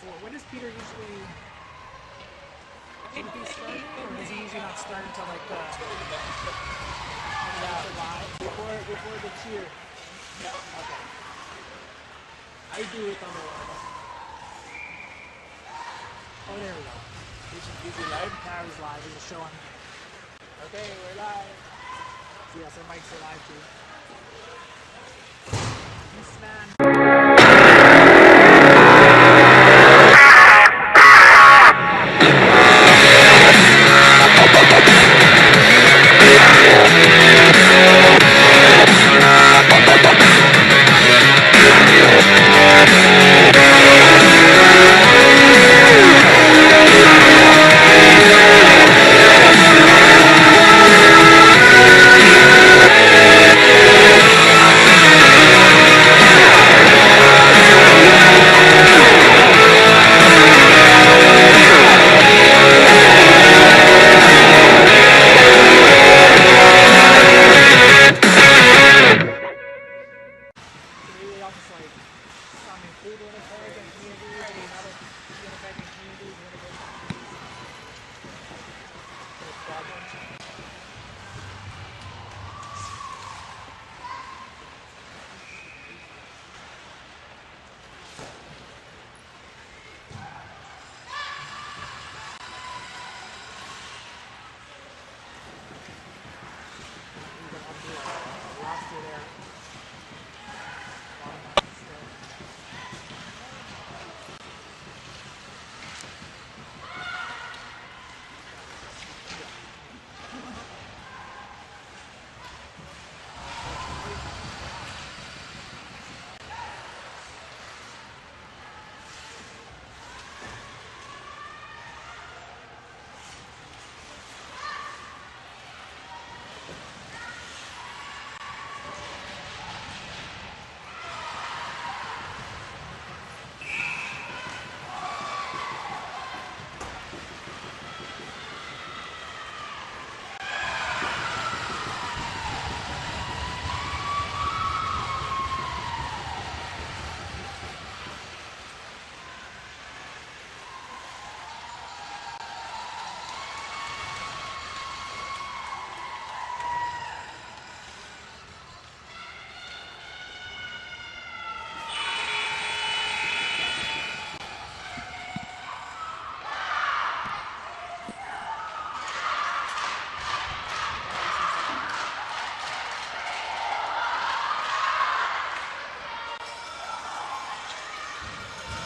before. When does Peter usually should he start, or does he usually not start until like the live? Before the cheer. Yeah. Okay. I do it on the warm-up. Oh, there we go. Is it live? Carrie's live. There's a show on. Okay, we're live. So yes, our mics are live too. Eastman.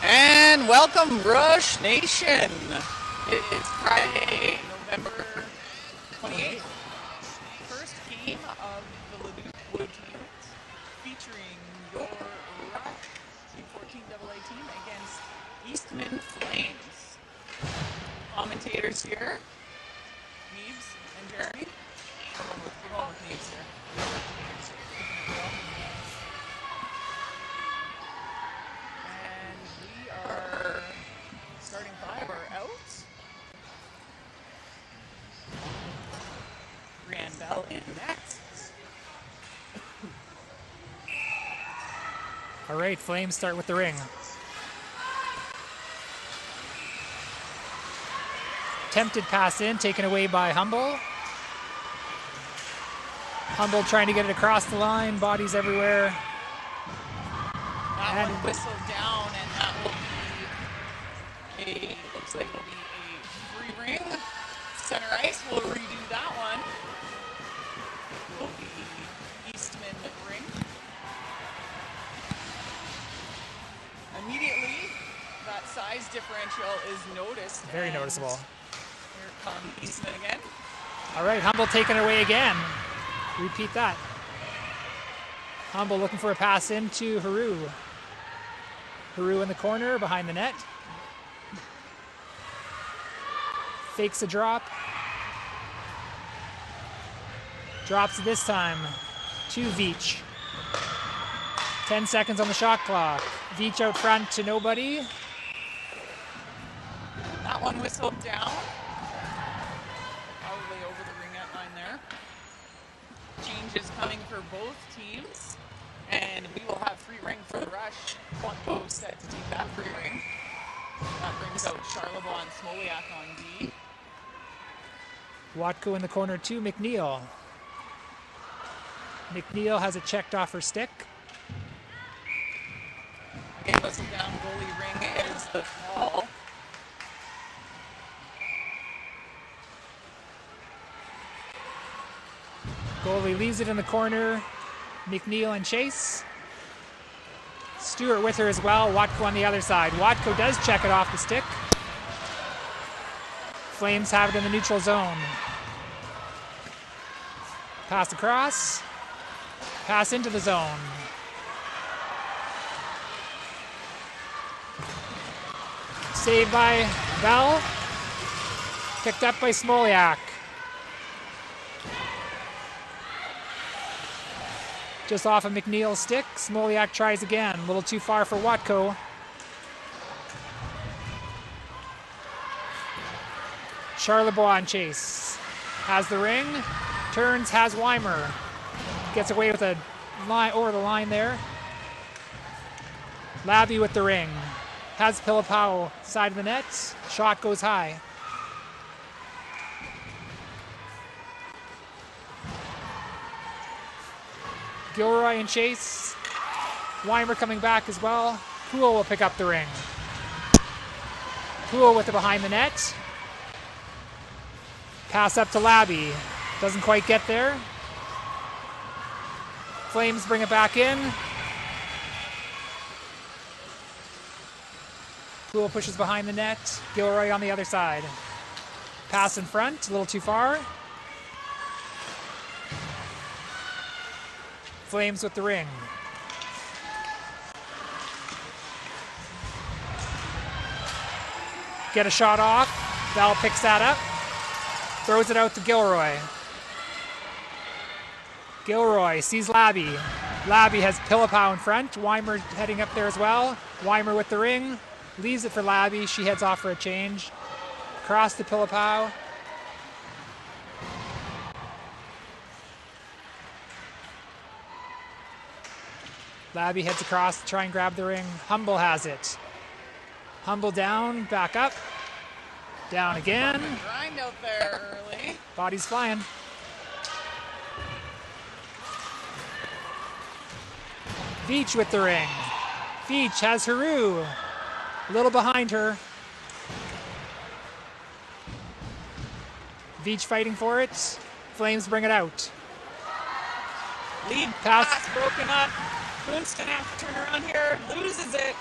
And welcome, Rush Nation. It is Friday, November 28th. First game of the Leduc Wood Tournament, featuring your Rush U14AA team against Eastman Flames. Commentators here, Neebs and Jeremy. We're going with Neebs here. Starting five are out. Brianne Bell in net. All right, Flames start with the ring. Attempted pass in, taken away by Humble. Humble trying to get it across the line, bodies everywhere. That one whistled down, and that will be looks like it'll be a free ring. Center ice will redo that one. Will be Eastman ring. Immediately, that size differential is noticed. Very noticeable. Here comes Eastman again. All right, Humble taking it away again. Repeat that. Humble looking for a pass into Haru. Haru in the corner behind the net. Fakes a drop. Drops this time to Veach. 10 seconds on the shot clock. Veach out front to nobody. That one whistled down. Probably over the ring line there. Changes coming for both teams. And we will have free ring for the Rush. Quanto set to take that free ring. Charlebois and Smoliak on D. Watko in the corner to McNeil. McNeil has it checked off her stick. Again, whistle down, goalie ring is the call. Goalie leaves it in the corner. McNeil and Chase. Stewart with her as well. Watko on the other side. Watko does check it off the stick. Flames have it in the neutral zone. Pass across. Pass into the zone. Saved by Bell. Picked up by Smoliak. Just off of McNeil's stick. Smoliak tries again. A little too far for Watko. Charlebois on Chase. Has the ring. Turns, has Weimer. Gets away with a line over the line there. Labby with the ring. Has Pilipao side of the net. Shot goes high. Gilroy and Chase. Weimer coming back as well. Poole will pick up the ring. Poole with it behind the net. Pass up to Labby. Doesn't quite get there. Flames bring it back in. Poole pushes behind the net. Gilroy on the other side. Pass in front, a little too far. Flames with the ring. Get a shot off. Bell picks that up. Throws it out to Gilroy. Gilroy sees Labby. Labby has Pilipao in front. Weimer heading up there as well. Weimer with the ring. Leaves it for Labby. She heads off for a change. Cross to Pilipao. Labby heads across to try and grab the ring. Humble has it. Humble down, back up. Down again. Grind out there early. Body's flying. Veach with the ring. Veach has Haru. A little behind her. Veach fighting for it. Flames bring it out. Lead Pass. pass broken up. Boon's gonna have to turn around here. Loses it.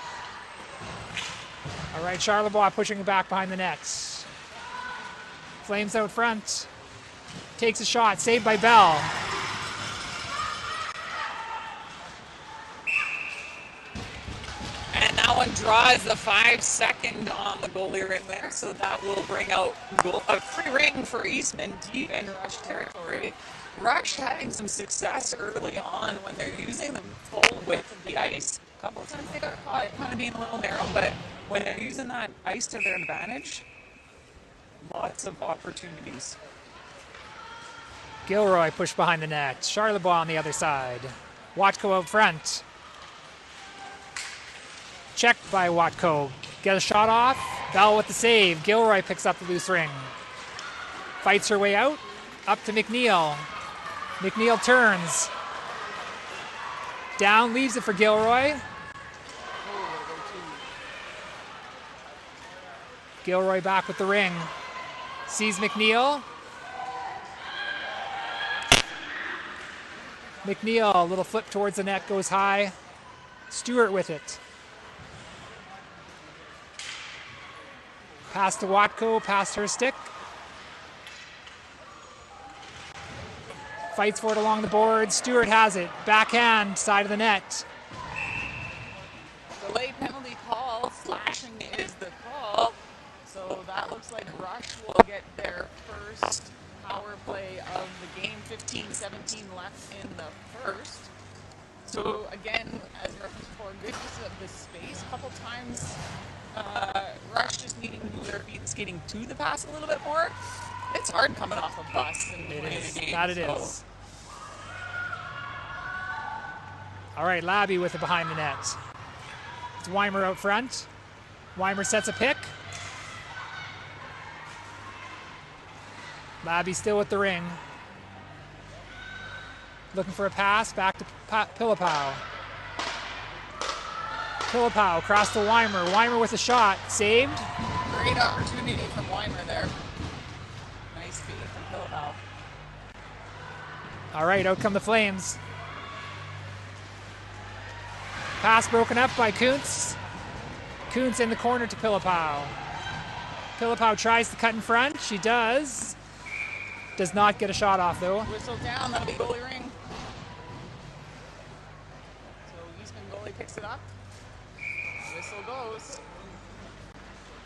All right, Charlebois pushing it back behind the nets. Flames out front. Takes a shot. Saved by Bell. And that one draws the 5-second on the goalie ring there, so that will bring out a free ring for Eastman deep in Rush territory. Rush having some success early on when they're using the full width of the ice. A couple of times they got caught kind of being a little narrow, but when they're using that ice to their advantage, lots of opportunities. Gilroy pushed behind the net. Charlebois on the other side. Watko out front. Checked by Watko. Get a shot off. Bell with the save. Gilroy picks up the loose ring. Fights her way out. Up to McNeil. McNeil turns. Down, leaves it for Gilroy. Gilroy back with the ring. Sees McNeil. McNeil, a little flip towards the net, goes high. Stewart with it. Pass to Watko, past her stick. Fights for it along the board. Stewart has it. Backhand, side of the net. Delayed penalty call. Slashing is the call. So that looks like Rush will get their first power play of the game. 15-17 left in the first. So again, as referenced before, good use of the space. A couple times, Rush just needing to move their feet and skating to the pass a little bit more. It's hard coming off a bus and playing a game. That it is. All right, Labby with it behind the net. It's Weimer out front. Weimer sets a pick. Labby still with the ring. Looking for a pass, back to Pilipow. Pilipow across to Weimer. Weimer with a shot, saved. Great opportunity from Weimer there. Nice feed from Pilipow. All right, out come the Flames. Pass broken up by Kuntz. Kuntz in the corner to Pilipow. Pilipow tries to cut in front. She does. Does not get a shot off, though. Whistle down, that'll be goalie ring. So Eastman goalie picks it up. Whistle goes.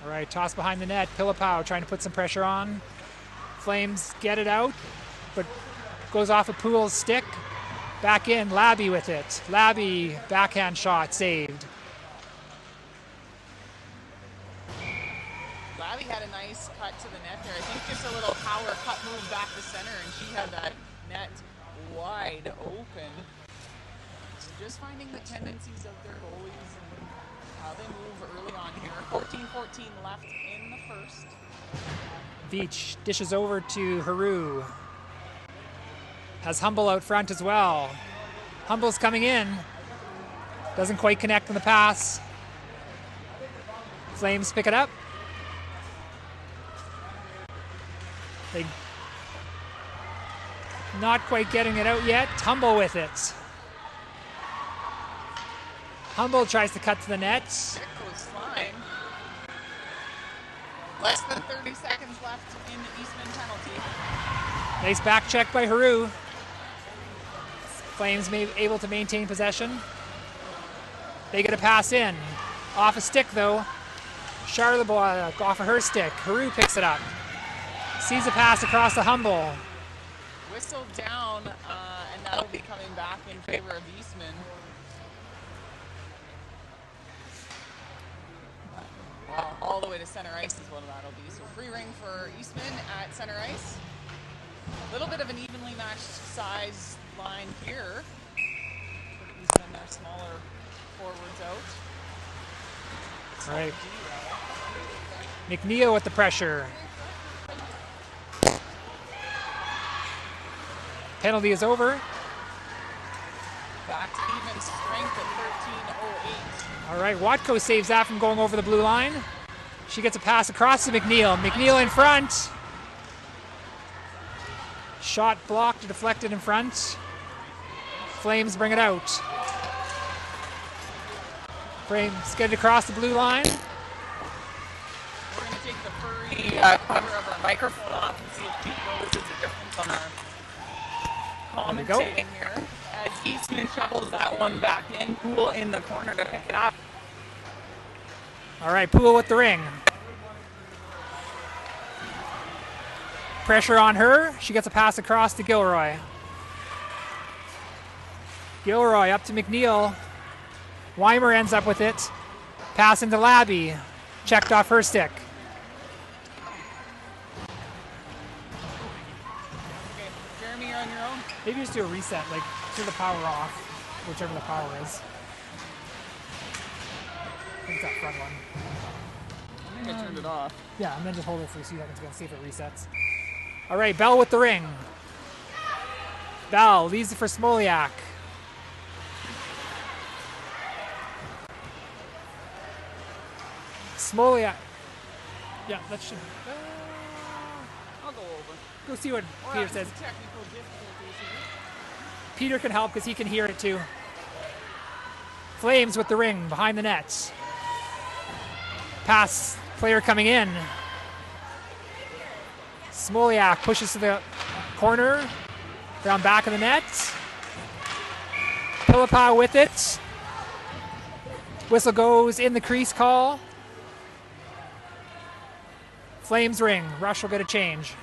All right, toss behind the net. Pilipow trying to put some pressure on. Flames get it out, but goes off a Pool's stick. Back in, Labby with it. Labby, backhand shot, saved. Labby had a nice cut to the net there. I think just a little power cut move back to center, and she had that net wide open. So just finding the tendencies of their goalies and how they move early on here. 14-14 left in the first. Veach dishes over to Haru. Has Humble out front as well. Humble's coming in. Doesn't quite connect on the pass. Flames pick it up. They not quite getting it out yet. Humble with it. Humble tries to cut to the net. Stick was fine. Less than 30 seconds left in the Eastman penalty. Nice back check by Haru. Flames able to maintain possession. They get a pass in. Off a stick though. Charlebois off of her stick. Haru picks it up. Sees a pass across the Humble. Whistle down, and that'll be coming back in favor of Eastman. Wow, all the way to center ice is what that'll be. So free ring for Eastman at center ice. A little bit of an evenly matched size line here. Put Eastman their smaller forwards out. All right. McNeil with the pressure. Penalty is over. Back to even strength at 13:08. All right, Watko saves that from going over the blue line. She gets a pass across to McNeil. McNeil in front. Shot blocked, deflected in front. Flames bring it out. Flames get it across the blue line. We're going to take the furry cover of our microphone off and see if people notices a difference on our commentating here. As Eastman shovels that one back in, Pool in the corner to pick it up. All right, Poole with the ring. Pressure on her. She gets a pass across to Gilroy. Gilroy up to McNeil. Weimer ends up with it. Pass into Labby. Checked off her stick. Okay, Jeremy, you're on your own. Maybe just do a reset, like turn the power off, whichever the power is. I think it's that front one. I think I turned it off. Yeah, and then just hold it for a few seconds again, see if it resets. All right, Bell with the ring. Bell leaves it for Smoliak. Smoliak. Yeah, that should. I'll go over. Go see what We're Peter having says. some technical difficulties here. Peter can help because he can hear it too. Flames with the ring behind the nets. Pass, player coming in. Smoliak pushes to the corner, down back of the net. Pilipow with it. Whistle goes in the crease call. Flames ring. Rush will get a change.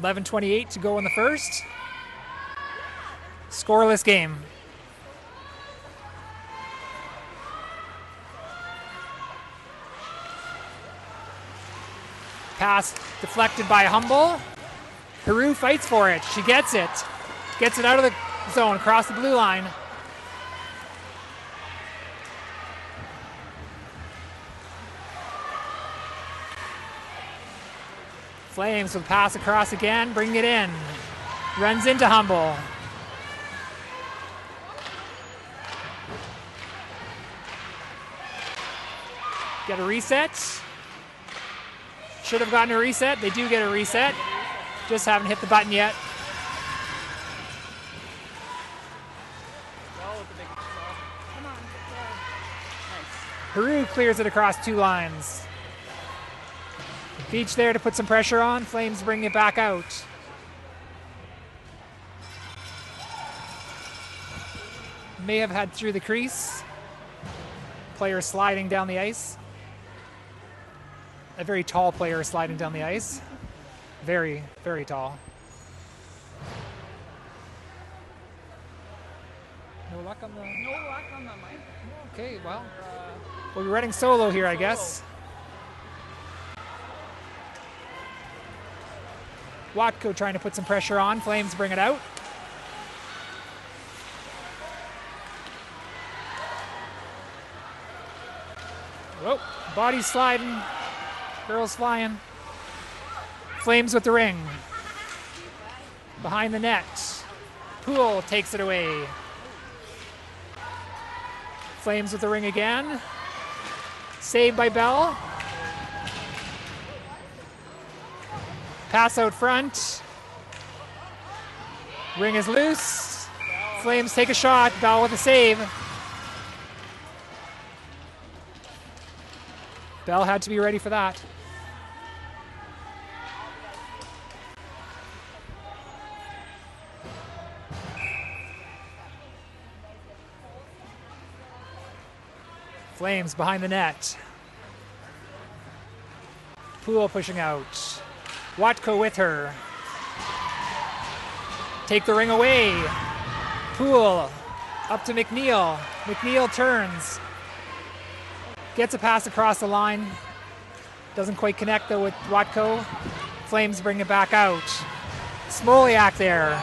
.11:28 to go in the first. Scoreless game. Pass deflected by Humble. Haru fights for it. She gets it. Gets it out of the zone, across the blue line. Flames with pass across again, bring it in. Runs into Humble. Get a reset. Should have gotten a reset. They do get a reset. Just haven't hit the button yet. Haru clears it across 2 lines. Beach there to put some pressure on. Flames bring it back out. May have had through the crease. Player sliding down the ice. A very tall player sliding down the ice. Very, very tall. No luck on the... No luck on the mic. Okay, well, we'll be running solo here, I guess. Watko trying to put some pressure on. Flames bring it out. Whoa, body sliding. Girls flying. Flames with the ring. Behind the net. Poole takes it away. Flames with the ring again. Saved by Bell. Pass out front. Ring is loose. Flames take a shot. Bell with a save. Bell had to be ready for that. Flames behind the net. Poole pushing out. Watko with her. Take the ring away. Poole up to McNeil. McNeil turns. Gets a pass across the line. Doesn't quite connect though with Watko. Flames bring it back out. Smoliak there.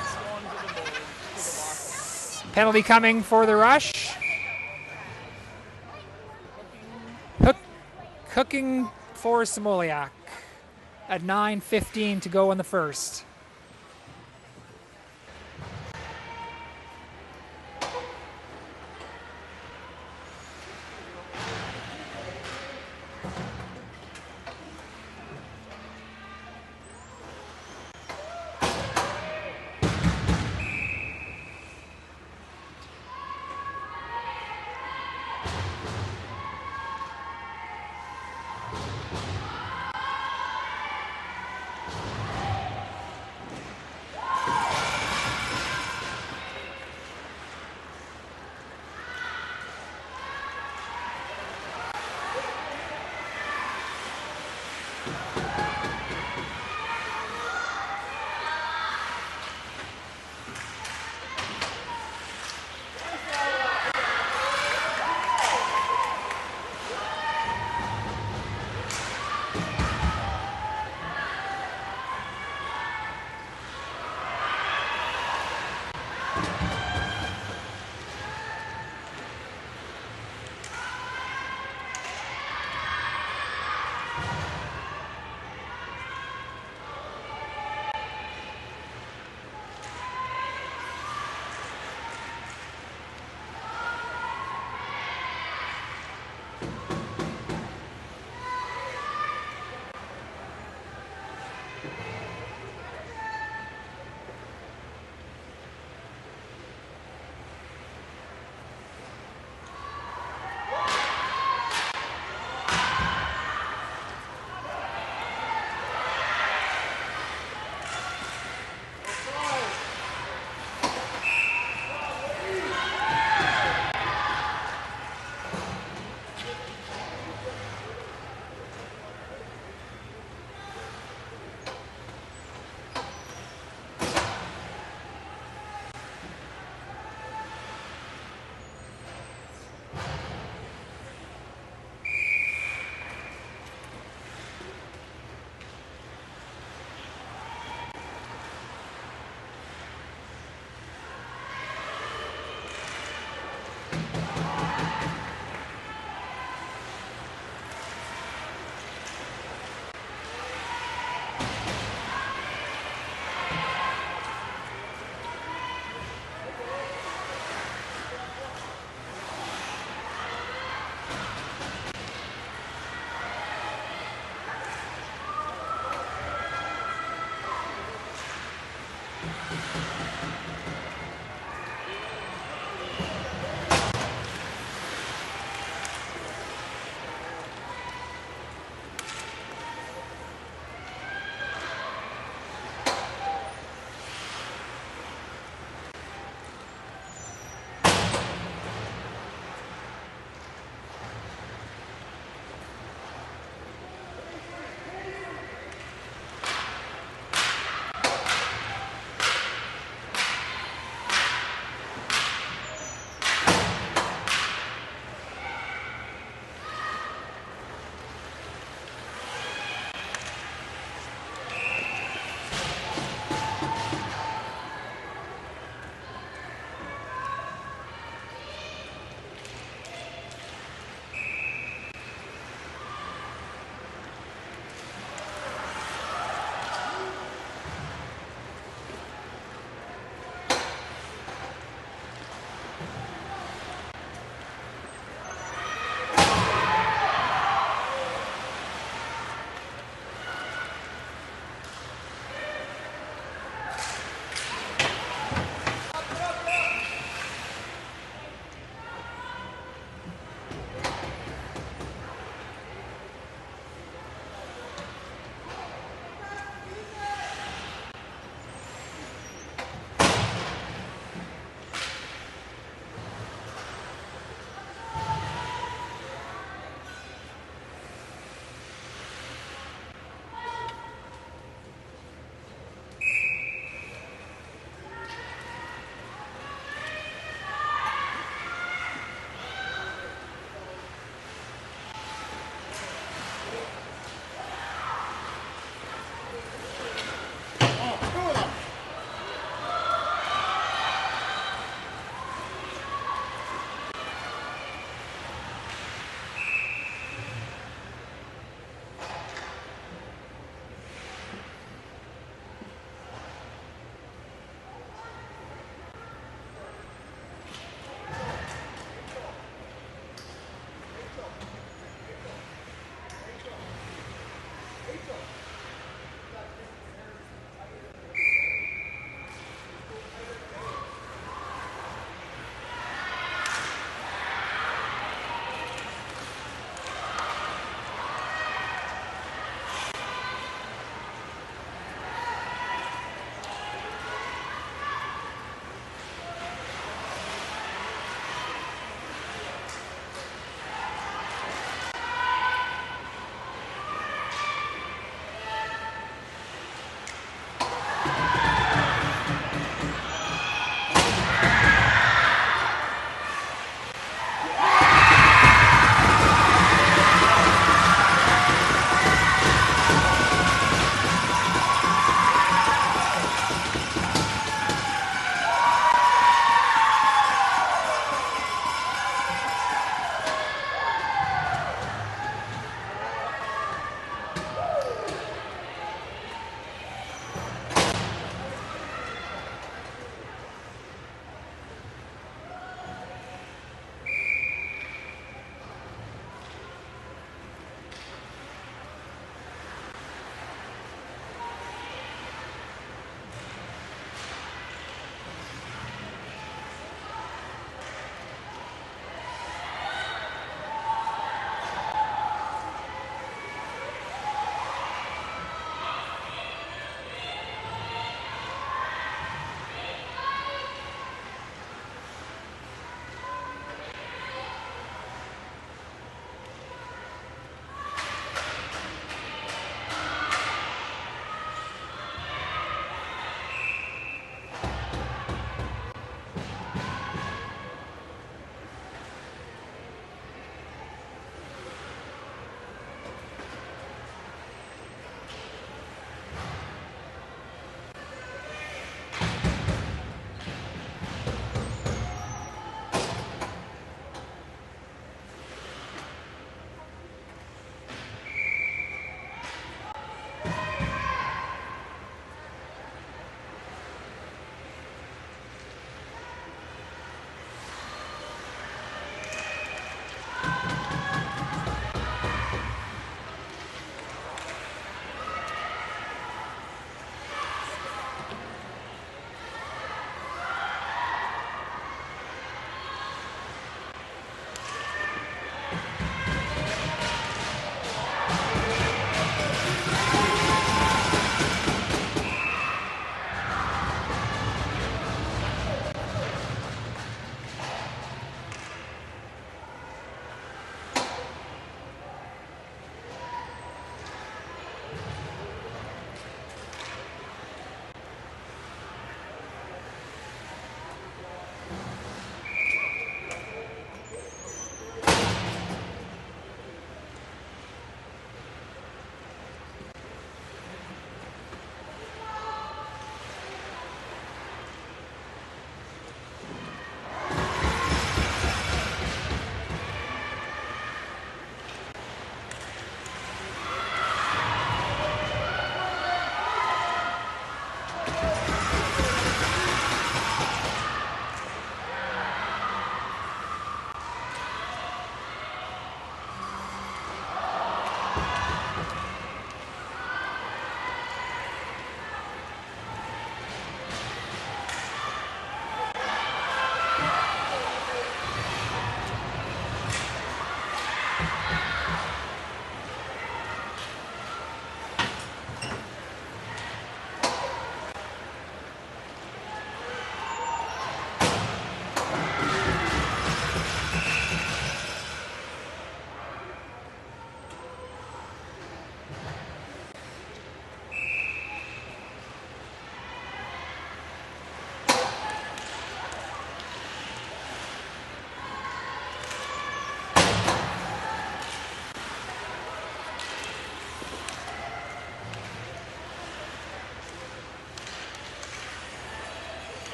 Penalty coming for the rush. Hooking for Smoliak at 9:15 to go in the first.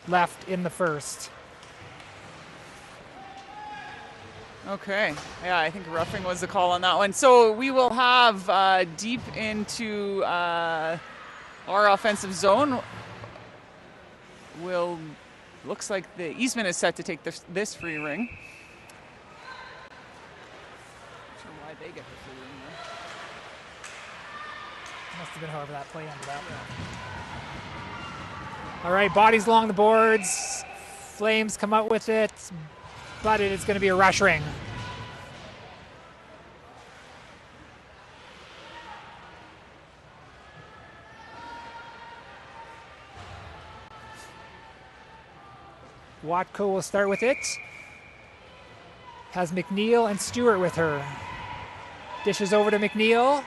left in the first. Okay. Yeah, I think roughing was the call on that one. So we will have deep into our offensive zone. Looks like the Eastman is set to take this free ring. Not sure why they get the free ring there. Must have been however that play ended up. All right, bodies along the boards. Flames come out with it, but it is going to be a rush ring. Watko will start with it. Has McNeil and Stewart with her. Dishes over to McNeil.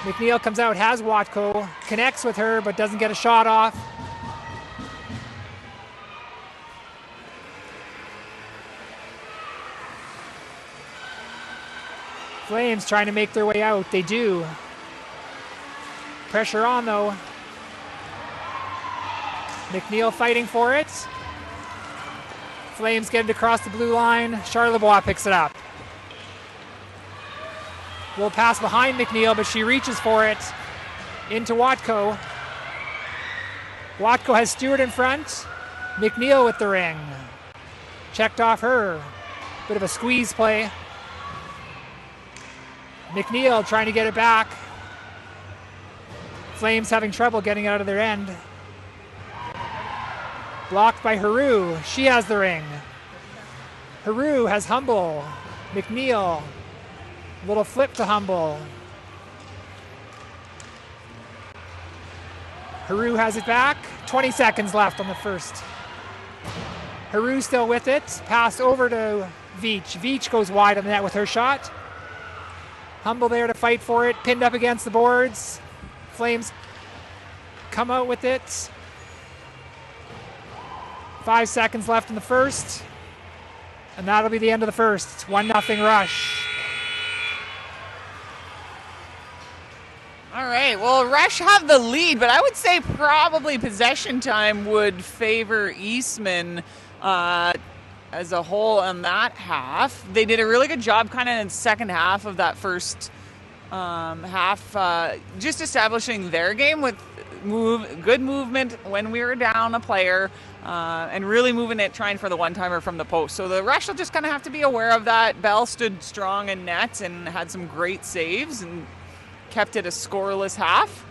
McNeil comes out, has Watko, connects with her, but doesn't get a shot off. Flames trying to make their way out. They do. Pressure on, though. McNeil fighting for it. Flames get it across the blue line. Charlebois picks it up. Will pass behind McNeil, but she reaches for it into Watko. Watko has Stewart in front. McNeil with the ring. Checked off her. Bit of a squeeze play. McNeil trying to get it back. Flames having trouble getting out of their end. Blocked by Haru. She has the ring. Haru has Humble. McNeil. Little flip to Humble. Haru has it back. 20 seconds left on the first. Haru still with it. Pass over to Veach. Veach goes wide on the net with her shot. Humble there to fight for it. Pinned up against the boards. Flames come out with it. 5 seconds left in the first. And that'll be the end of the first. It's 1-0 Rush. All right. Well, Rush have the lead, but I would say probably possession time would favor Eastman as a whole on that half. They did a really good job kind of in the second half of that first half, just establishing their game with good movement when we were down a player, and really moving it, trying for the one-timer from the post. So the Rush will just kind of have to be aware of that. Bell stood strong in net and had some great saves and kept it a scoreless half.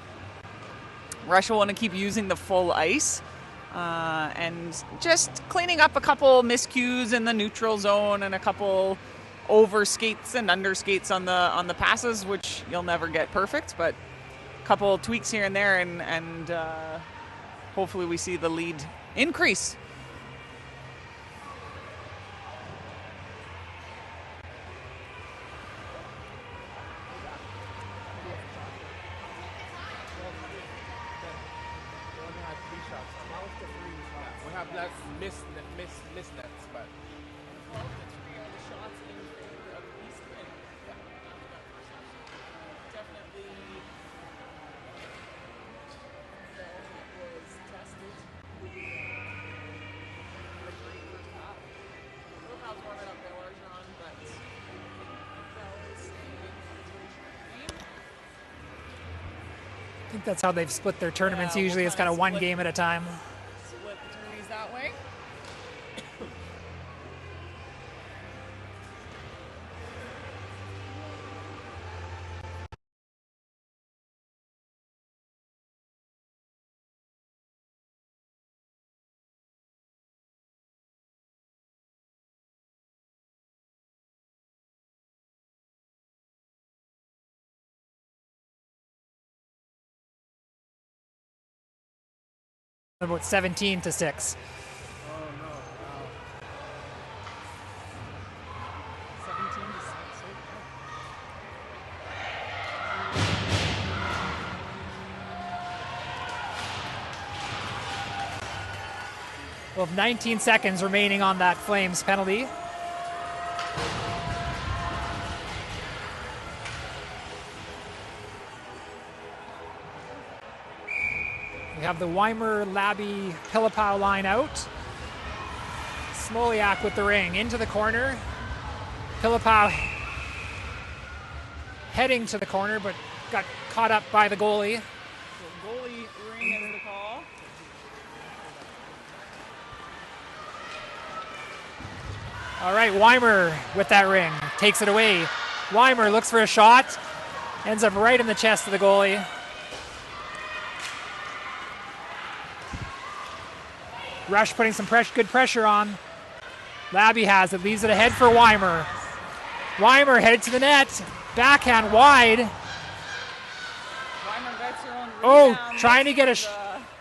Rush will want to keep using the full ice and just cleaning up a couple miscues in the neutral zone and a couple over skates and under skates on the passes, which you'll never get perfect, but a couple tweaks here and there, and hopefully we see the lead increase. We have less miss nets, but I think that's how they've split their tournaments. Yeah, Usually we'll it's kind of one split- game at a time. Split the tourneys that way. About 17-6. oh no. Wow. 17-6. We'll have 19 seconds remaining on that Flames penalty. We have the Weimer, Labby, Pilipow line out. Smoliak with the ring into the corner. Pilipow heading to the corner, but got caught up by the goalie. So goalie ring is the call. All right, Weimer with that ring, takes it away. Weimer looks for a shot, ends up right in the chest of the goalie. Rush putting some good pressure on. Labby has it, leaves it ahead for Weimer. Weimer headed to the net, backhand wide. Weimer gets her own Oh, rebound, trying to get a misses,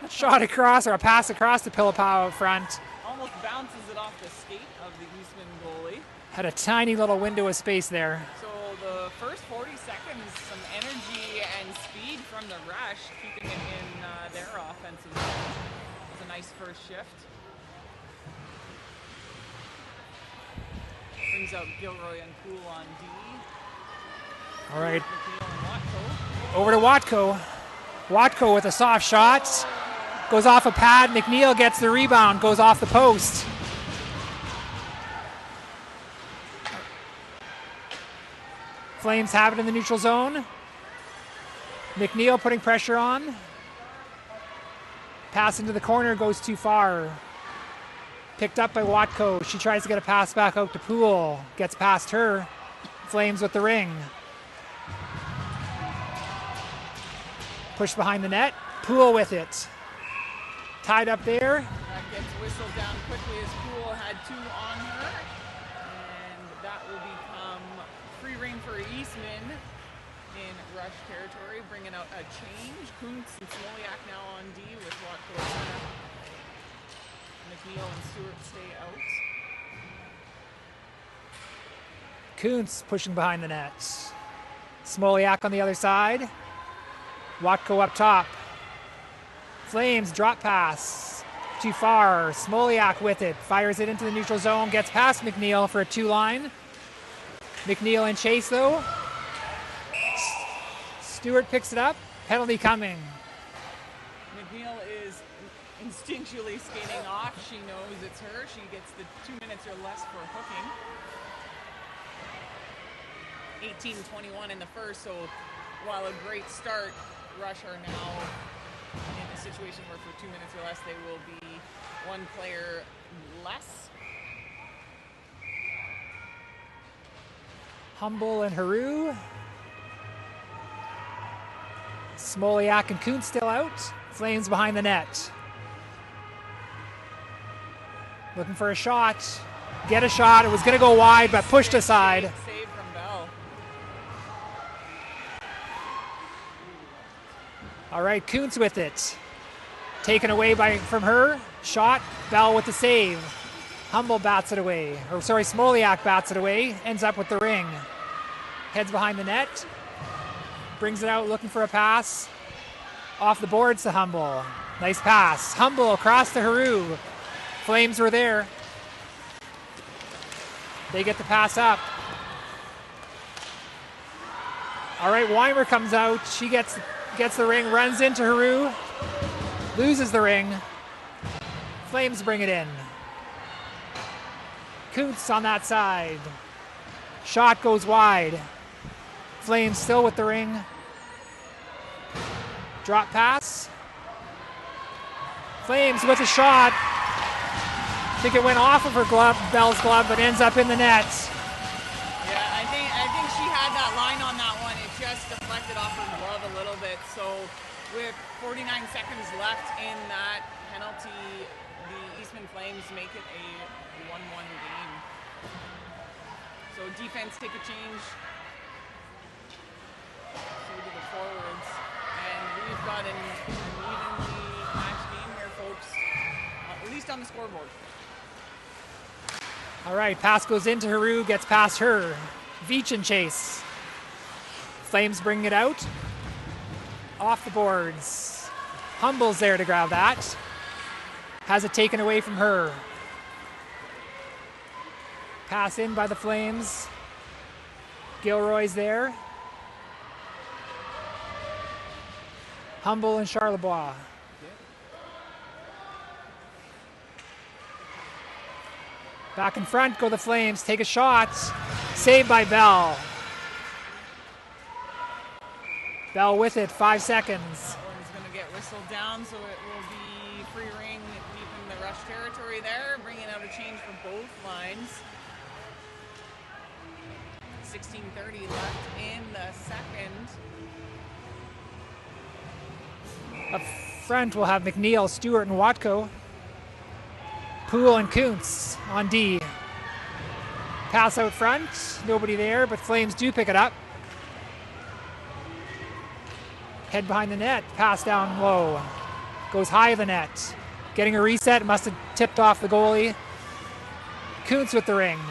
shot across or a pass across to Pilipow out front. almost bounces it off the skate of the Eastman goalie. Had a tiny little window of space there. So the first 40 seconds, some energy and speed from the rush, keeping it in their offensive zone. It was a nice first shift. Brings out Gilroy and Poole on D. All right, McNeil and Watko. over to Watko. Watko with a soft shot. Goes off a pad. McNeil gets the rebound, goes off the post. Flames have it in the neutral zone. McNeil putting pressure on. Pass into the corner goes too far. Picked up by Watko. She tries to get a pass back out to Poole. Gets past her. Flames with the ring. Push behind the net. Poole with it. Tied up there. That gets whistled down quickly as Poole had two on her. And that will become free reign for Eastman in rush territory, bringing out a change. Kuntz and Smoliak now on D with Watko at center. McNeil and Stewart stay out. Kuntz pushing behind the net. Smoliak on the other side. Watko up top. Flames drop pass. Too far. Smoliak with it. Fires it into the neutral zone. Gets past McNeil for a two-line. McNeil in chase though. Stewart picks it up. Penalty coming. McNeil is instinctually skating off. She knows it's her. She gets the 2 minutes or less for hooking. 18-21 in the first, so while a great start, Rush are now in a situation where for 2 minutes or less they will be one player less. Humble and Haru. Smoliak and Kuntz still out. Flames behind the net. Looking for a shot. Get a shot. It was going to go wide, but pushed aside. Save from Bell. All right, Kuntz with it. Taken away from her. Shot. Bell with the save. Humble bats it away. Or sorry, Smoliak bats it away. Ends up with the ring. Heads behind the net. Brings it out looking for a pass. Off the boards to Humble. Nice pass. Humble across to Haru. Flames were there. They get the pass up. All right, Weimer comes out. She gets the ring, runs into Haru. Loses the ring. Flames bring it in. Kuntz on that side. Shot goes wide. Flames still with the ring. Drop pass. Flames with a shot. I think it went off of her glove, Bell's glove, but ends up in the net. Yeah, I think she had that line on that one. It just deflected off her glove a little bit. So with 49 seconds left in that penalty, the Eastman Flames make it a 1-1 game. So defense take a change. So do the forwards. And we've got an evenly matched game here, folks. At least on the scoreboard. All right, pass goes into Haru, gets past her. Veach in chase. Flames bring it out. Off the boards. Humble's there to grab that. Has it taken away from her. Pass in by the Flames. Gilroy's there. Humble and Charlebois. Back in front go the Flames. Take a shot. Saved by Bell. Bell with it. 5 seconds. That one's going to get whistled down, so it will be free ring deep in the rush territory there, bringing out a change for both lines. 16:30 left in the second. Up front we'll have McNeil, Stewart, and Watko. Poole and Kuntz on D. Pass out front. Nobody there, but Flames do pick it up. Head behind the net. Pass down low. Goes high of the net. Getting a reset. Must have tipped off the goalie. Kuntz with the ring.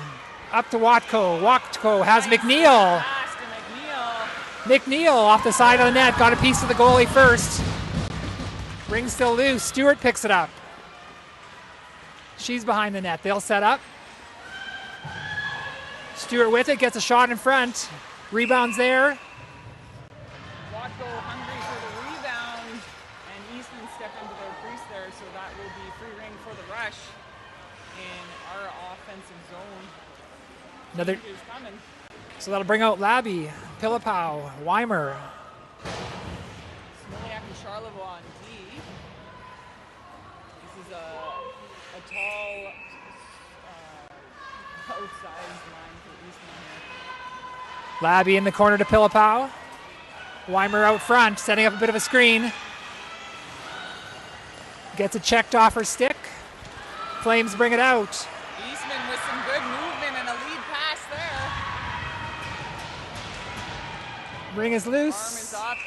Up to Watko. Watko has McNeil. Pass to McNeil off the side of the net. Got a piece of the goalie first. Ring still loose. Stewart picks it up. She's behind the net. They'll set up. Stewart with it. Gets a shot in front. Rebounds there. Watko hungry for the rebound, and Eastman step into their crease there, so that will be free ring for the rush in our offensive zone. Another. Change is coming. So that'll bring out Labby, Pilipow, Weimer. Smoliak and Charlevoix on D. This is a tall, outsized line for Eastman here. Labby in the corner to Pilipow. Weimer out front, setting up a bit of a screen. Gets it checked off her stick. Flames bring it out. Eastman with some good movement and a lead pass there. Ring is Arm is loose. up.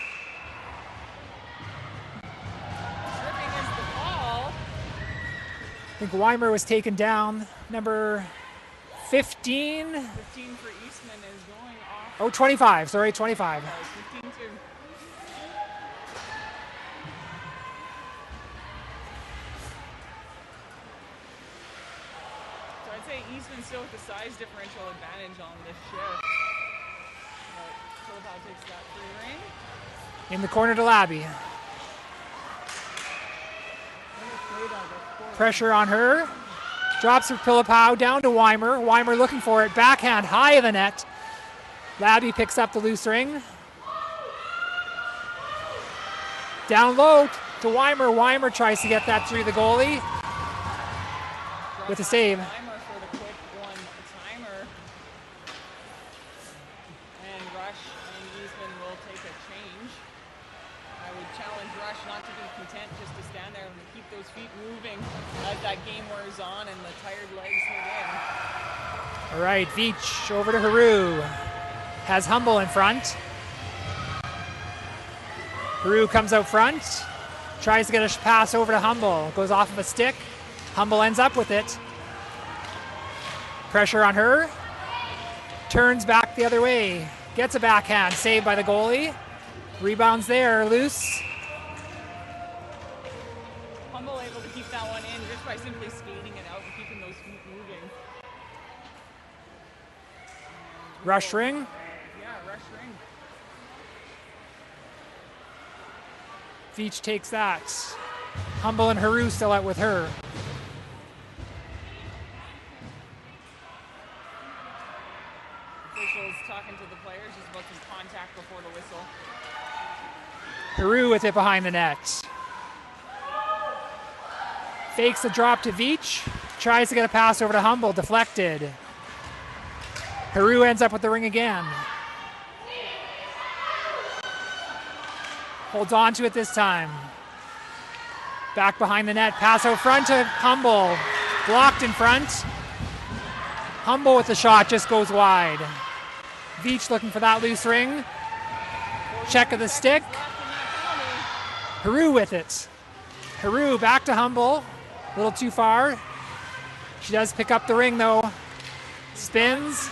Tripping is the call. I think Weimer was taken down. Number 15. 15 for Eastman is going off. Oh, 25. Sorry, 25. 15-2. So I'd say Eastman still with the size differential advantage on this shift. Pilipow takes that free ring. In the corner to Labby. Pressure on her. Drops for Pilipow down to Weimer. Weimer looking for it. Backhand high of the net. Labby picks up the loose ring. Down low to Weimer. Weimer tries to get that through the goalie with a save. Weimer for the quick one-timer. And Rush and Eastman will take a change. I would challenge Rush not to be content just to stand there and keep those feet moving as that game wears on and the tired legs hit in. All right, Veach over to Haru. Has Humble in front. Haru comes out front. Tries to get a pass over to Humble. Goes off of a stick. Humble ends up with it. Pressure on her. Turns back the other way. Gets a backhand. Saved by the goalie. Rebounds there. Loose. Humble able to keep that one in just by simply skating it out and keeping those feet moving. Rush ring. Yeah, rush ring. Veach takes that. Humble and Haru still out with her. Officials talking to the players just about some contact before the whistle. Haru with it behind the net. Fakes the drop to Veach. Tries to get a pass over to Humble. Deflected. Haru ends up with the ring again. Holds on to it this time. Back behind the net. Pass out front to Humble. Blocked in front. Humble with the shot just goes wide. Veach looking for that loose ring. Check of the stick. Haru with it. Haru back to Humble. A little too far. She does pick up the ring though. Spins.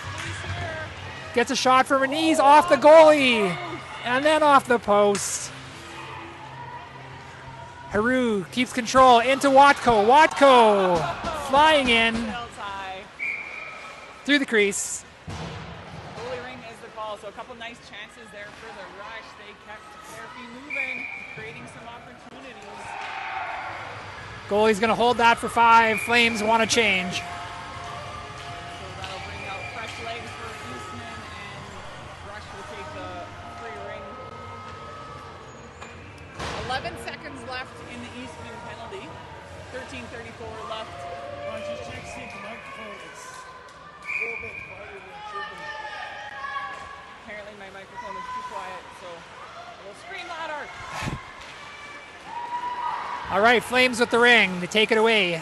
Gets a shot from her knees off the goalie. And then off the post. Haru keeps control into Watko. Watko flying in through the crease. Goalie ring is the call, so a couple nice chances there for the rush. They kept their feet moving, creating some opportunities. Goalie's going to hold that for 5. Flames want to change. 15:34 left. Why don't you check see if the microphone is a little bit quieter than it should be. Apparently my microphone is too quiet, so we'll scream louder. All right, Flames with the ring. They take it away.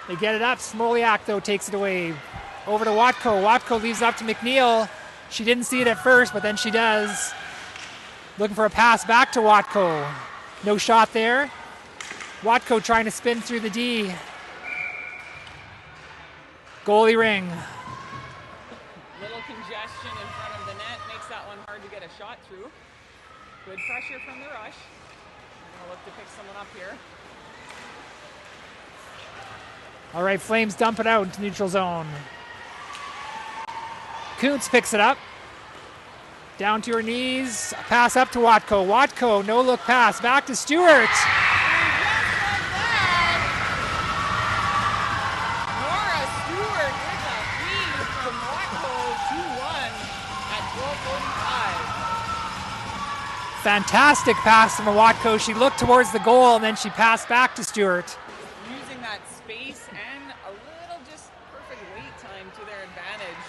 They get it up. Smoliak, though, takes it away. Over to Watko. Watko leaves it up to McNeil. She didn't see it at first, but then she does. Looking for a pass back to Watko. No shot there. Watko trying to spin through the D. Goalie ring. Little congestion in front of the net makes that one hard to get a shot through. Good pressure from the rush. We're gonna look to pick someone up here. All right, Flames dump it out into neutral zone. Kuntz picks it up. Down to her knees. A pass up to Watko. Watko, no look pass. Back to Stewart. And just like that, Nora Stewart with a feed from Watko 2-1 at 12:45. Fantastic pass from Watko. She looked towards the goal and then she passed back to Stewart. Using that space and a little just perfect wait time to their advantage.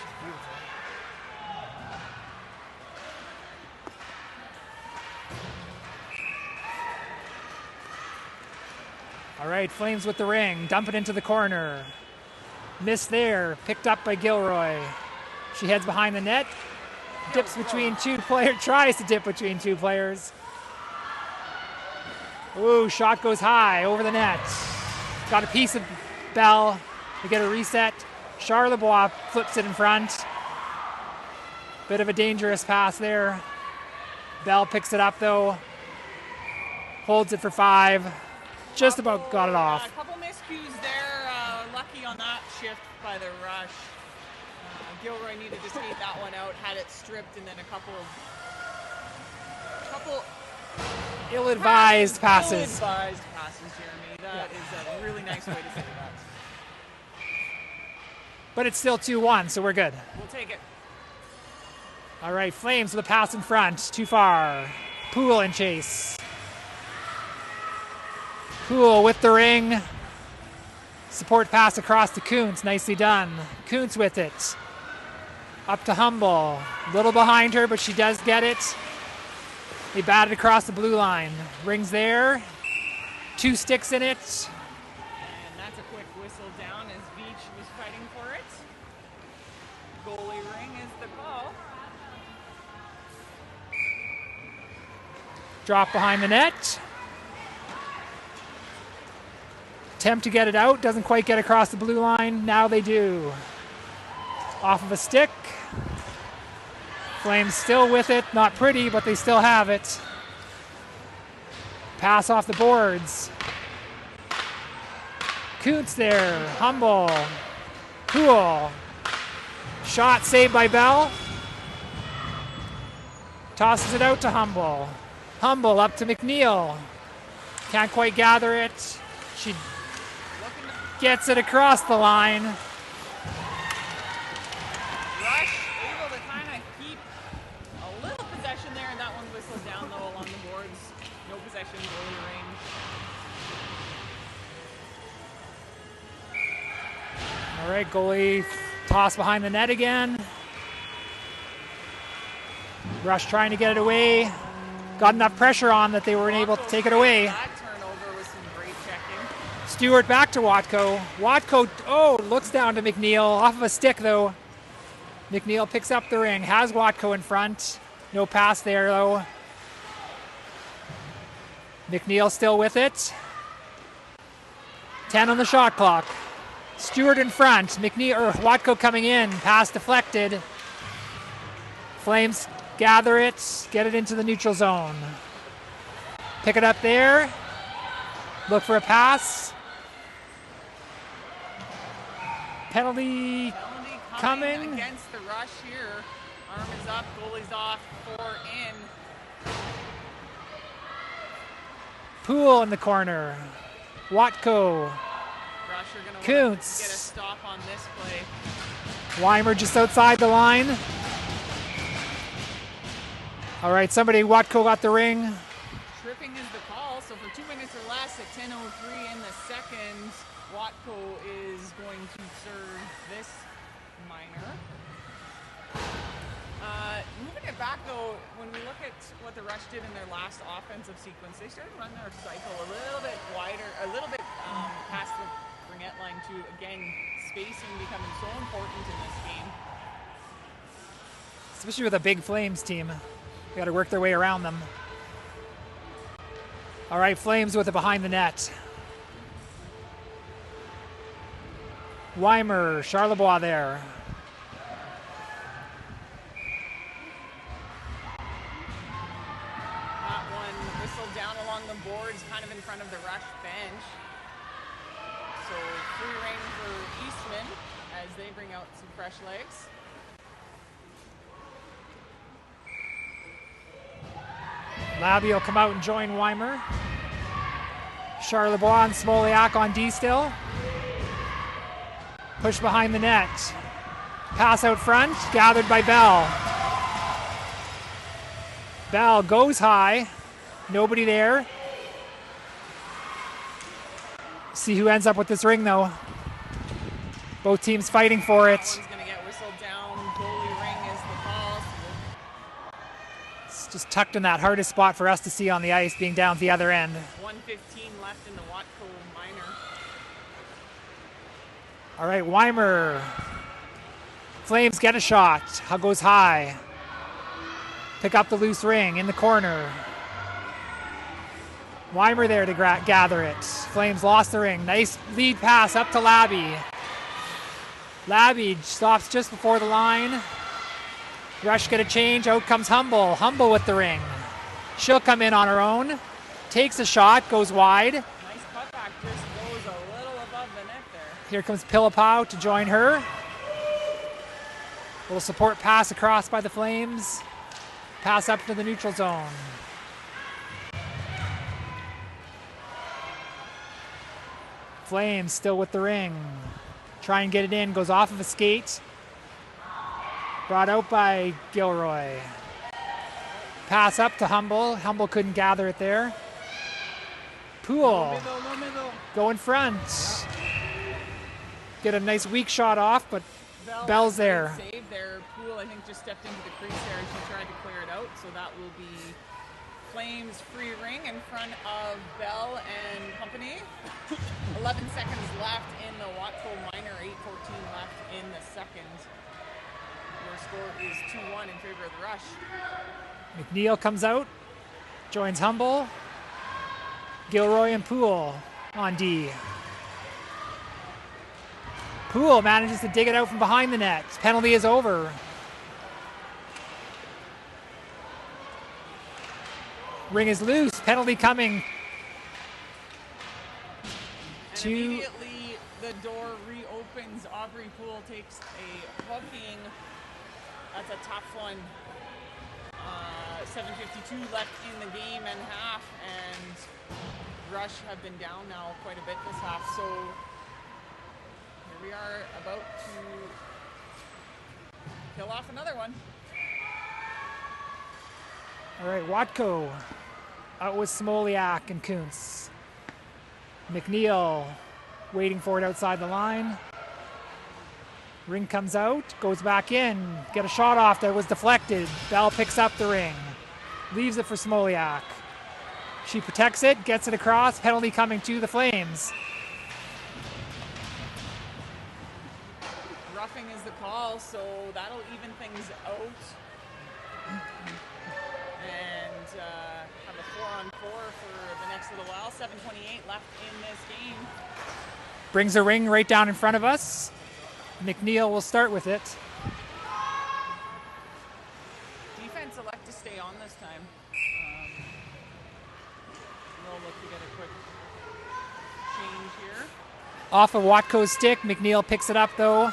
All right, Flames with the ring. Dump it into the corner. Miss there. Picked up by Gilroy. She heads behind the net. Dips between two players. Tries to dip between two players. Ooh, shot goes high over the net. Got a piece of Bell. They get a reset. Charlebois flips it in front. Bit of a dangerous pass there. Bell picks it up though. Holds it for 5. Just about got it off. A couple miscues there. Lucky on that shift by the rush. Gilroy needed to skate that one out. Had it stripped, and then a couple Ill-advised passes. Ill-advised passes, Jeremy. That is a really nice way to say that. But it's still 2-1, so we're good. We'll take it. All right, Flames with a pass in front. Too far. Poole in chase. Poole with the ring. Support pass across to Kuntz. Nicely done. Kuntz with it. Up to Humble. A little behind her, but she does get it. They bat it across the blue line. Rings there. 2 sticks in it. And that's a quick whistle down as Veach was fighting for it. Goalie ring is the call. Drop behind the net. Attempt to get it out. Doesn't quite get across the blue line. Now they do. Off of a stick. Flames still with it. Not pretty, but they still have it. Pass off the boards. Kuntz there. Humble. Cool. Shot saved by Bell. Tosses it out to Humble. Humble up to McNeil. Can't quite gather it. She gets it across the line. Rush able to kind of keep a little possession there, and that one whistled down though along the boards. No possession, goalie range. All right, goalie toss behind the net again. Rush trying to get it away. Got enough pressure on that they weren't able to take it away. That turnover was some great checking. Stewart back to Watko. Watko, looks down to McNeil. Off of a stick, though. McNeil picks up the ring. Has Watko in front. No pass there, though. McNeil still with it. 10 on the shot clock. Stewart in front. Watko coming in. Pass deflected. Flames gather it. Get it into the neutral zone. Pick it up there. Look for a pass. Penalty coming. Against the rush here. Arm is up, goalie's off, 4 in. Poole in the corner. Watko. Rush are going to Kuntz. get a stop on this play. Weimer just outside the line. All right, Watko got the ring. tripping is the call. So for 2 minutes or less at 10:03 in the second, Watco is going to serve this minor. Moving it back though, when we look at what the Rush did in their last offensive sequence, they started to run their cycle a little bit wider, a little bit past the ringette line too. Again, spacing becoming so important in this game. Especially with a big Flames team. They got to work their way around them. All right, Flames with it behind the net. Weimer, Charlebois there. That one whistled down along the boards, kind of in front of the Rush bench. So free rein for Eastman as they bring out some fresh legs. Labby will come out and join Weimer. Charlebois and Smoliak on D still. Push behind the net. Pass out front, gathered by Bell. Bell goes high. Nobody there. See who ends up with this ring though. Both teams fighting for it. One's going to get whistled down. Goalie ring is the call. It's just tucked in that hardest spot for us to see on the ice, being down at the other end. 1:15 left in the Watco minor. All right, Weimer. Flames get a shot. Goes high. Pick up the loose ring in the corner. Weimer there to gather it. Flames lost the ring. Nice lead pass up to Labby. Labby stops just before the line. Rush get a change. Out comes Humble. Humble with the ring. She'll come in on her own. Takes a shot. Goes wide. Nice cutback, just goes a little above the net there. Here comes Pilipow to join her. Little support pass across by the Flames. Pass up to the neutral zone. Flames still with the ring. Try and get it in. Goes off of a skate. Brought out by Gilroy. Pass up to Humble. Humble couldn't gather it there. Poole. No middle. Go in front. Get a nice weak shot off, but Bell's there. Save there. Poole, I think, just stepped into the crease there as she tried to clear it out. So that will be Flames free ring in front of Bell and company. 11 seconds left in the Watco minor. 8:14 left in the second. Your score is 2-1 in favor of the Rush. McNeil comes out, joins Humble. Gilroy and Poole on D. Poole manages to dig it out from behind the net. Penalty is over. Ring is loose. Penalty coming. And immediately the door reopens. Aubrey Poole takes a hooking. That's a tough one. 7:52 left in the game and half, and Rush have been down now quite a bit this half. So here we are about to kill off another one. All right, Watco out with Smoliak and Kuntz. McNeil waiting for it outside the line. Ring comes out, goes back in. Get a shot off there, was deflected. Bell picks up the ring. Leaves it for Smoliak. She protects it, gets it across. Penalty coming to the Flames. Roughing is the call, so that'll even things out. And have a 4-on-4 for the next little while. 7:28 left in this game. Brings a ring right down in front of us. McNeil will start with it. Defense elect to stay on this time. We'll look to get a quick change here. Off of Watco's stick, McNeil picks it up though.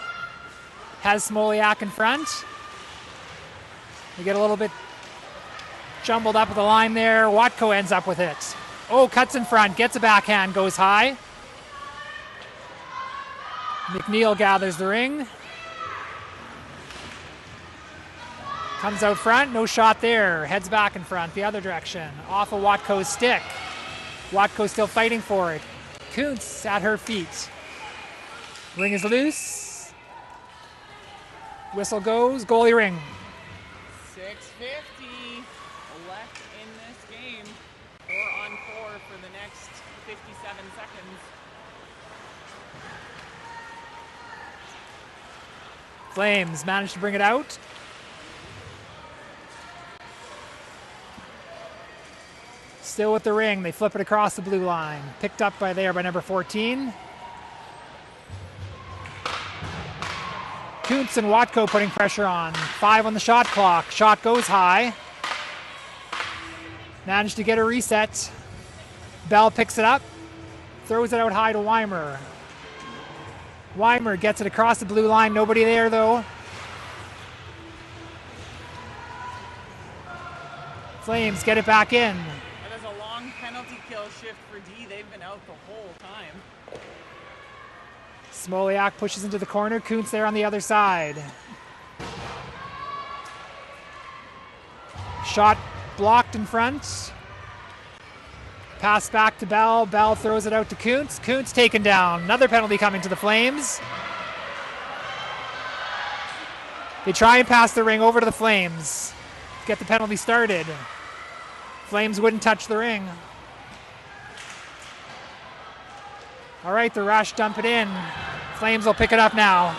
Has Smoliak in front. We get a little bit jumbled up with the line there. Watco ends up with it. Oh, cuts in front, gets a backhand, goes high. McNeil gathers the ring. Comes out front, no shot there. Heads back in front, the other direction. Off of Watko's stick. Watko still fighting for it. Kuntz at her feet. Ring is loose. Whistle goes, goalie ring. 6:50 left in this game. 4-on-4 for the next 57 seconds. Flames managed to bring it out. Still with the ring, they flip it across the blue line. Picked up by number 14. Kuntz and Watko putting pressure on. 5 on the shot clock. Shot goes high. Managed to get a reset. Bell picks it up. Throws it out high to Weimer. Weimer gets it across the blue line. Nobody there though. Flames get it back in. That is a long penalty kill shift for D. They've been out the whole time. Smoliak pushes into the corner. Kuntz there on the other side. Shot blocked in front. Pass back to Bell. Bell throws it out to Kuntz. Kuntz taken down. Another penalty coming to the Flames. They try and pass the ring over to the Flames. Get the penalty started. Flames wouldn't touch the ring. All right, the Rush dump it in. Flames will pick it up now.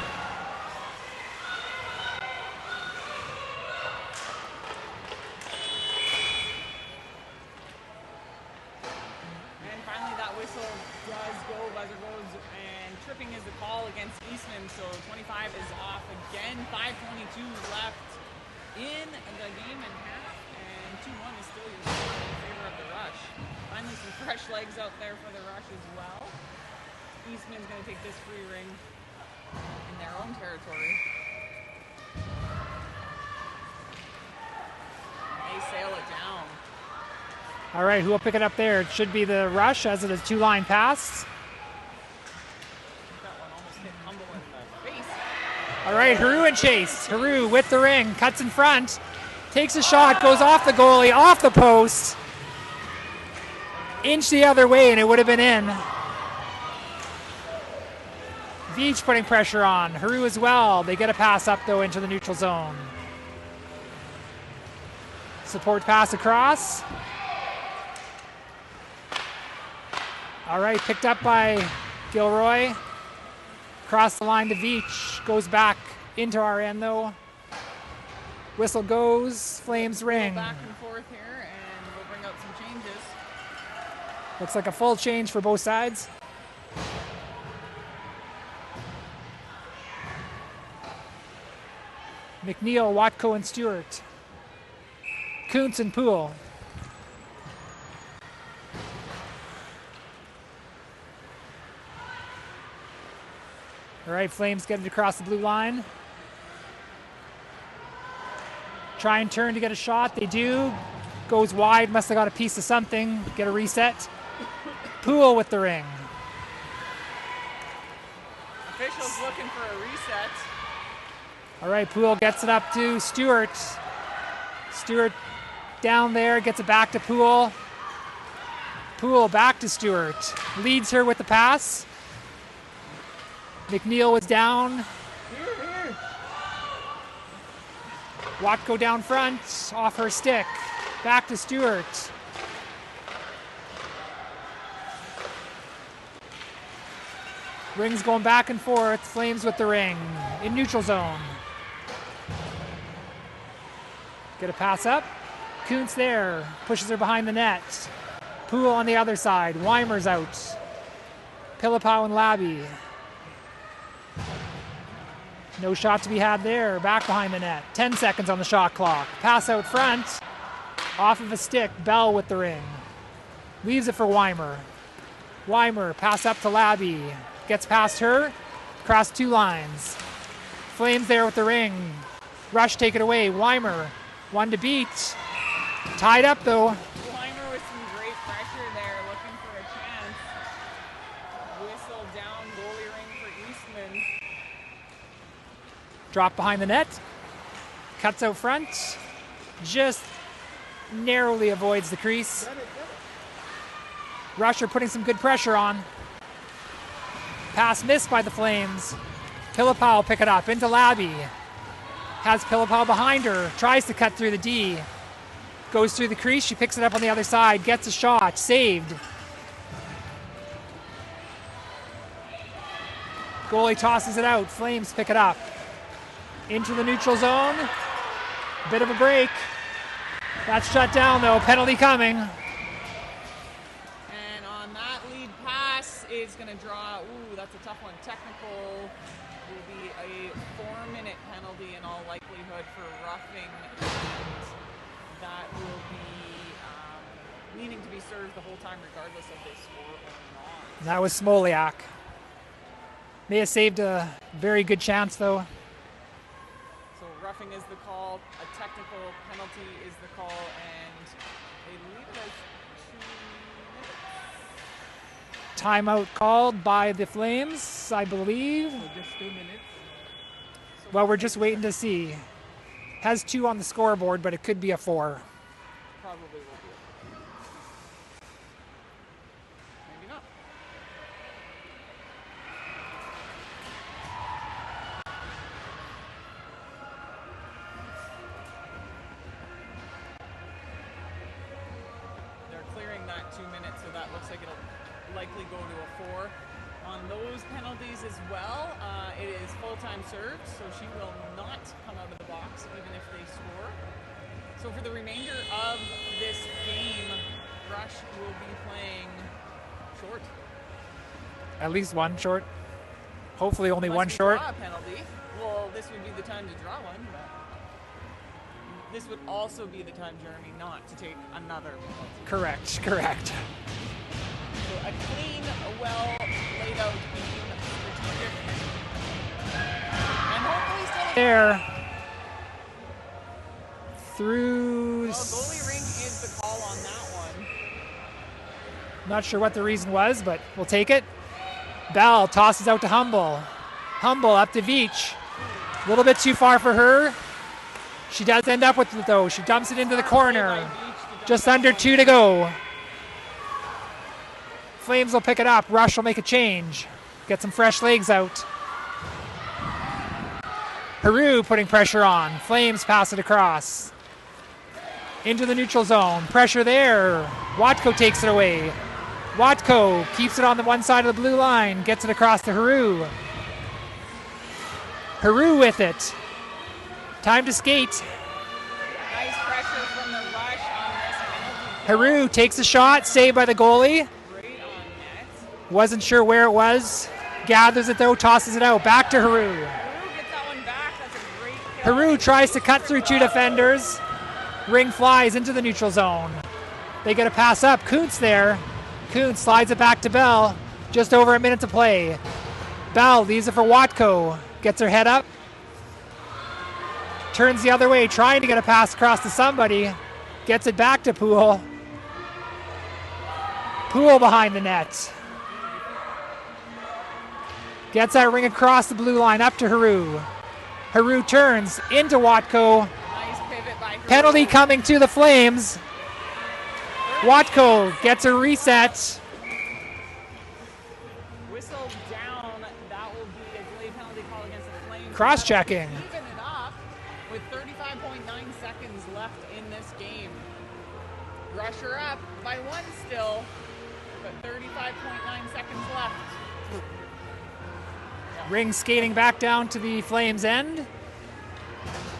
And finally that whistle does go, buzzer goes, and tripping is the call against Eastman, so 25 is off again. 5:22 left in the game and half, and 2-1 is still your score in favor of the Rush. Finally some fresh legs out there for the Rush as well. Eastman's going to take this free ring in their own territory. They sail it down. All right, who will pick it up there? It should be the Rush as it is 2-line pass. That one almost hit Humble in the face. All right, Haru and Chase. Haru with the ring, cuts in front, takes a shot, goes off the goalie, off the post. Inch the other way and it would have been in. Veach putting pressure on. Haru as well. They get a pass up though into the neutral zone. Support pass across. All right, picked up by Gilroy. Across the line to Veach. Goes back into our end though. Whistle goes. Flames ring. Back and forth here, and we'll bring out some changes. Looks like a full change for both sides. McNeil, Watko, and Stewart. Kuntz and Poole. All right, Flames get it across the blue line. Try and turn to get a shot. They do. Goes wide. Must have got a piece of something. Get a reset. Poole with the ring. Officials looking for a reset. All right, Poole gets it up to Stewart. Stewart down there, gets it back to Poole. Poole back to Stewart. Leads her with the pass. McNeil was down. Watko down front, off her stick. Back to Stewart. Rings going back and forth. Flames with the ring in neutral zone. Get a pass up. Kuntz there. Pushes her behind the net. Poole on the other side. Weimer's out. Pilipow and Labby. No shot to be had there. Back behind the net. 10 seconds on the shot clock. Pass out front. Off of a stick. Bell with the ring. Leaves it for Weimer. Weimer. Pass up to Labby. Gets past her. Across 2 lines. Flames there with the ring. Rush take it away. Weimer. 1 to beat. Tied up though. Weimer with some great pressure there, looking for a chance. Whistle down, goalie ring for Eastman. Drop behind the net. cuts out front. Just narrowly avoids the crease. Rusher putting some good pressure on. Pass missed by the Flames. Pillipau will pick it up into Labby. Has Pillipau behind her. Tries to cut through the D. Goes through the crease. She picks it up on the other side. Gets a shot. Saved. Goalie tosses it out. Flames pick it up. Into the neutral zone. Bit of a break. That's shut down though. Penalty coming. And on that lead pass is going to draw, that's a tough one. Technical will be a 4-minute penalty in all likelihood for roughing. And that will be needing to be served the whole time regardless of they score or not. That was Smoliak. May have saved a very good chance though. So roughing is the call, a technical penalty is the call, and they leave it as 2 minutes. Timeout called by the Flames, I believe. So just 2 minutes. Well, we're just waiting to see. Has 2 on the scoreboard, but it could be a 4. Probably will be. Maybe not. They're clearing that 2 minutes, so that looks like it'll likely go to a 4. On those penalties as well, it is full-time served, so she will not come out of the box even if they score. So for the remainder of this game, Rush will be playing short. At least one short. Hopefully only Unless one we short. draw a penalty. Well, this would be the time to draw one, but this would also be the time, Jeremy, not to take another penalty. Correct, correct. So a clean, well laid out game, strategic, and hopefully still There. Through. Well, goalie ring is the call on that one. Not sure what the reason was, but we'll take it. Bell tosses out to Humble. Humble up to Veach. A little bit too far for her. She does end up with it though. She dumps it into the corner. Just under 2 to go. Flames will pick it up. Rush will make a change. Get some fresh legs out. Haru putting pressure on. Flames pass it across. Into the neutral zone. Pressure there. Watko takes it away. Watko keeps it on the one side of the blue line. Gets it across to Haru. Haru with it. Time to skate. Nice pressure from the Rush on this penalty. Haru takes a shot. Saved by the goalie. Great on net. Wasn't sure where it was. Gathers it though. Tosses it out. Back to Haru. Haru gets that one back. That's a great kill. Haru tries to cut through 2 defenders. Ring flies into the neutral zone. They get a pass up. Kuntz there. Kuntz slides it back to Bell. Just over a minute to play. Bell leaves it for Watko. Gets her head up. Turns the other way, trying to get a pass across to somebody. Gets it back to Poole. Poole behind the net. Gets that ring across the blue line up to Haru. Haru turns into Watko. Nice pivot by Haru. Penalty coming to the Flames. Watko gets a reset. Whistle down. That will be a delayed penalty call against the Flames. Cross-checking. Even it up with 35.9 seconds left in this game. Rusher up by 1 still, but 35.9 seconds left. Ring skating back down to the Flames' end.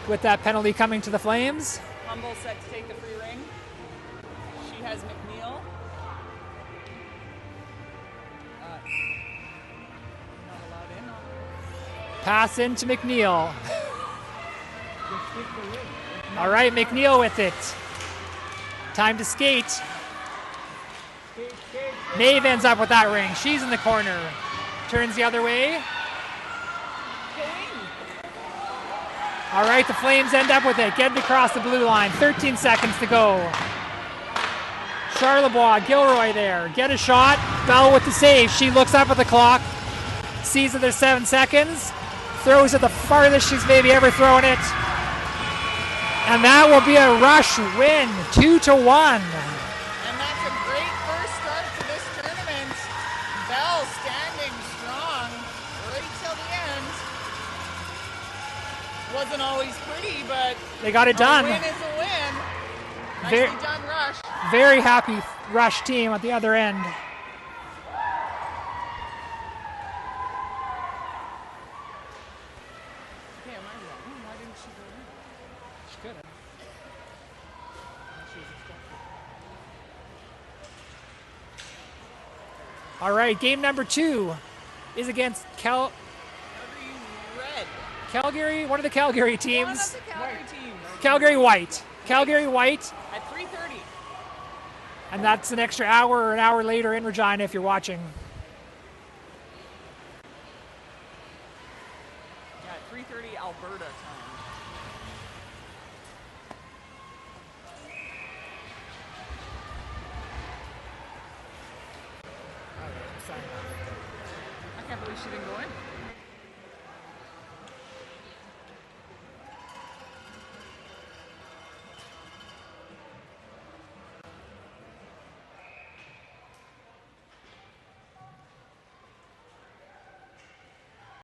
With that penalty coming to the Flames. Humble set to take the free ring. She has McNeil. Not allowed in. Pass into McNeil. All right, McNeil with it. Time to skate. Maeve ends up with that ring. She's in the corner. Turns the other way. All right, the Flames end up with it. Getting across the blue line. 13 seconds to go. Charlebois, Gilroy there. Get a shot. Bell with the save. She looks up at the clock. Sees that there's 7 seconds. Throws it the farthest she's maybe ever thrown it. And that will be a Rush win, 2-1. And that's a great first start to this tournament. Bell standing strong right till the end. Wasn't always pretty, but They got it done. a win is a win. Very- Nicely done, Rush. Very happy Rush team at the other end. Okay, am I wrong? Why didn't she go in? She could have. All right, game number 2 is against Calgary Red. Calgary, one of the Calgary One of teams. the Calgary teams. Calgary White. Calgary White, At 3:30. and that's an extra hour or an hour later in Regina if you're watching. Yeah, at 3:30 Alberta time. I can't believe she didn't go in.